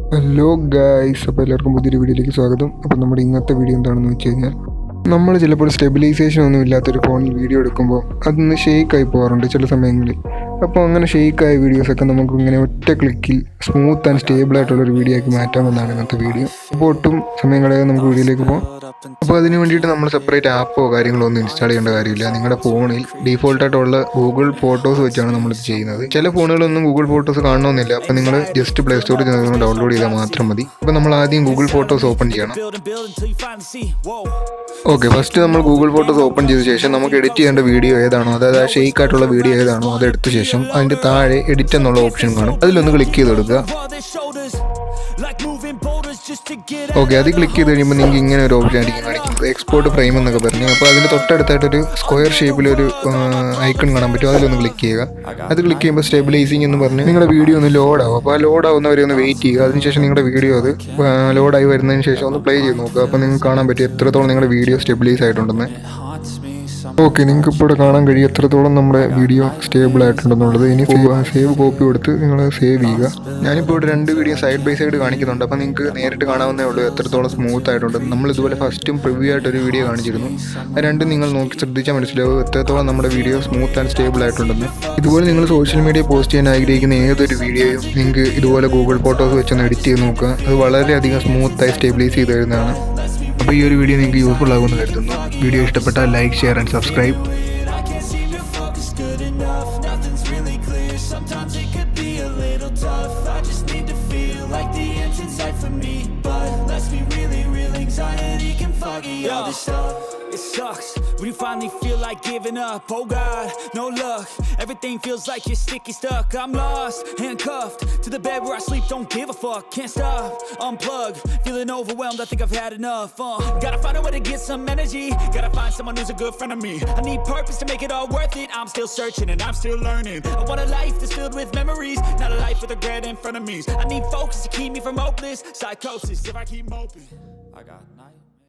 Hello guys, അപ്പോൾ എല്ലാവർക്കും പുതിയൊരു വീഡിയോയിലേക്ക് സ്വാഗതം. അപ്പോൾ നമ്മുടെ ഇന്നത്തെ വീഡിയോ എന്താണെന്ന് വെച്ച് കഴിഞ്ഞാൽ, നമ്മൾ ചിലപ്പോൾ സ്റ്റെബിലൈസേഷൻ ഒന്നും ഇല്ലാത്തൊരു ഫോണിൽ വീഡിയോ എടുക്കുമ്പോൾ അതൊന്ന് ഷെയ്ക്കായി പോകാറുണ്ട് ചില സമയങ്ങളിൽ. അപ്പോൾ അങ്ങനെ ഷെയ്ക്കായ വീഡിയോസൊക്കെ നമുക്ക് ഇങ്ങനെ ഒറ്റ ക്ലിക്കിൽ സ്മൂത്ത് ആൻഡ് സ്റ്റേബിൾ ആയിട്ടുള്ളൊരു വീഡിയോ ആക്കി മാറ്റാമെന്നാണ് ഇന്നത്തെ വീഡിയോ. അപ്പോൾ ഒട്ടും സമയം കളയാതെ നമുക്ക് വീഡിയോയിലേക്ക് പോകാം. അപ്പോൾ അതിന് വേണ്ടിയിട്ട് നമ്മൾ സെപ്പറേറ്റ് ആപ്പോ കാര്യങ്ങളോ ഒന്നും ഇൻസ്റ്റാൾ ചെയ്യേണ്ട കാര്യമില്ല. നിങ്ങളുടെ ഫോണിൽ ഡീഫോൾട്ടായിട്ടുള്ള ഗൂഗിൾ ഫോട്ടോസ് വെച്ചാണ് നമ്മളിത് ചെയ്യുന്നത്. ചില ഫോണുകളൊന്നും ഗൂഗിൾ ഫോട്ടോസ് കാണണമെന്നില്ല. അപ്പോൾ നിങ്ങൾ ജസ്റ്റ് പ്ലേ സ്റ്റോറിൽ ചെന്ന് ഡൗൺലോഡ് ചെയ്താൽ മാത്രം മതി. അപ്പോൾ നമ്മൾ ആദ്യം ഗൂഗിൾ ഫോട്ടോസ് ഓപ്പൺ ചെയ്യണം. ഓക്കെ, ഫസ്റ്റ് നമ്മൾ ഗൂഗിൾ ഫോട്ടോസ് ഓപ്പൺ ചെയ്ത ശേഷം നമുക്ക് എഡിറ്റ് ചെയ്യേണ്ട വീഡിയോ ഏതാണോ, അതായത് ആ ഷെയ്ക്ക് ആയിട്ടുള്ള വീഡിയോ ഏതാണോ അതെടുത്ത ശേഷം അതിൻ്റെ താഴെ എഡിറ്റ് എന്നുള്ള ഓപ്ഷൻ കാണും. അതിലൊന്ന് ക്ലിക്ക് ചെയ്ത് കൊടുക്കുക. ഓക്കെ, അത് ക്ലിക്ക് ചെയ്ത് കഴിയുമ്പോൾ നിങ്ങൾക്ക് ഇങ്ങനെ ഒരു ഓപ്ഷൻ ആയിരിക്കും കാണിക്കുന്നത്, എക്സ്പോർട്ട് ഫ്രെയിം എന്നൊക്കെ പറഞ്ഞു. അപ്പോൾ അതിന് തൊട്ടടുത്തായിട്ടൊരു സ്ക്വയർ ഷേപ്പിലൊരു ഐക്കൺ കാണാൻ പറ്റും. അതിലൊന്ന് ക്ലിക്ക് ചെയ്യുക. അത് ക്ലിക്ക് ചെയ്യുമ്പോൾ സ്റ്റെബിലൈസിങ് എന്ന് പറഞ്ഞ് നിങ്ങളുടെ വീഡിയോ ഒന്ന് ലോഡ് ആവും. അപ്പോൾ ആ ലോഡ് ആവുന്നവരെ ഒന്ന് വെയിറ്റ് ചെയ്യുക. അതിനുശേഷം നിങ്ങളുടെ വീഡിയോ അത് ലോഡായി വരുന്നതിന് ശേഷം ഒന്ന് പ്ലേ ചെയ്ത് നോക്കുക. അപ്പോൾ നിങ്ങൾക്ക് കാണാൻ പറ്റും എത്രത്തോളം നിങ്ങളുടെ വീഡിയോ സ്റ്റെബിലൈസ് ആയിട്ടുണ്ടെന്ന്. ഓക്കെ, നിങ്ങൾക്ക് ഇപ്പോൾ ഇവിടെ കാണാൻ കഴിയും എത്രത്തോളം നമ്മുടെ വീഡിയോ സ്റ്റേബിൾ ആയിട്ടുണ്ടെന്നുള്ളത്. ഇനി സേവ് കോപ്പി കൊടുത്ത് നിങ്ങൾ സേവ് ചെയ്യുക. ഞാനിപ്പോൾ ഇവിടെ 2 വീഡിയോ സൈഡ് ബൈ സൈഡ് കാണിക്കുന്നുണ്ട്. അപ്പോൾ നിങ്ങൾക്ക് നേരിട്ട് കാണാവുന്നേ ഉള്ളൂ എത്രത്തോളം സ്മൂത്ത് ആയിട്ടുണ്ട്. നമ്മൾ ഇതുപോലെ ഫസ്റ്റും പ്രിവ്യൂ ആയിട്ടൊരു വീഡിയോ കാണിച്ചിരുന്നു. ആ രണ്ടും നിങ്ങൾ നോക്കി ശ്രദ്ധിച്ചാൽ മനസ്സിലാവും എത്രത്തോളം നമ്മുടെ വീഡിയോ സ്മൂത്ത് ആൻഡ് സ്റ്റേബിൾ ആയിട്ടുണ്ടെന്ന്. ഇതുപോലെ നിങ്ങൾ സോഷ്യൽ മീഡിയ പോസ്റ്റ് ചെയ്യാൻ ആഗ്രഹിക്കുന്ന ഏതൊരു വീഡിയോയും നിങ്ങൾക്ക് ഇതുപോലെ ഗൂഗിൾ ഫോട്ടോസ് വെച്ചൊന്ന് എഡിറ്റ് ചെയ്ത് നോക്കുക. അത് വളരെയധികം സ്മൂത്തായി സ്റ്റേബിലൈസ് ചെയ്ത് തരുന്നതാണ്. അപ്പോൾ ഈ ഒരു വീഡിയോ നിങ്ങൾക്ക് യൂസ്ഫുൾ ആകുമെന്ന് കരുതുന്നു. വീഡിയോ ഇഷ്ടപ്പെട്ടാൽ like, share and subscribe. It sucks when you finally feel like giving up. Oh God, no luck. Everything feels like you're sticky stuck. I'm lost, handcuffed to the bed where I sleep. Don't give a fuck, can't stop. Unplug, feeling overwhelmed. I think I've had enough. Gotta find a way to get some energy. Gotta find someone who's a good friend of me. I need purpose to make it all worth it. I'm still searching and I'm still learning. I want a life that's filled with memories, not a life with regret in front of me. I need focus to keep me from hopeless psychosis if I keep moping. I got night.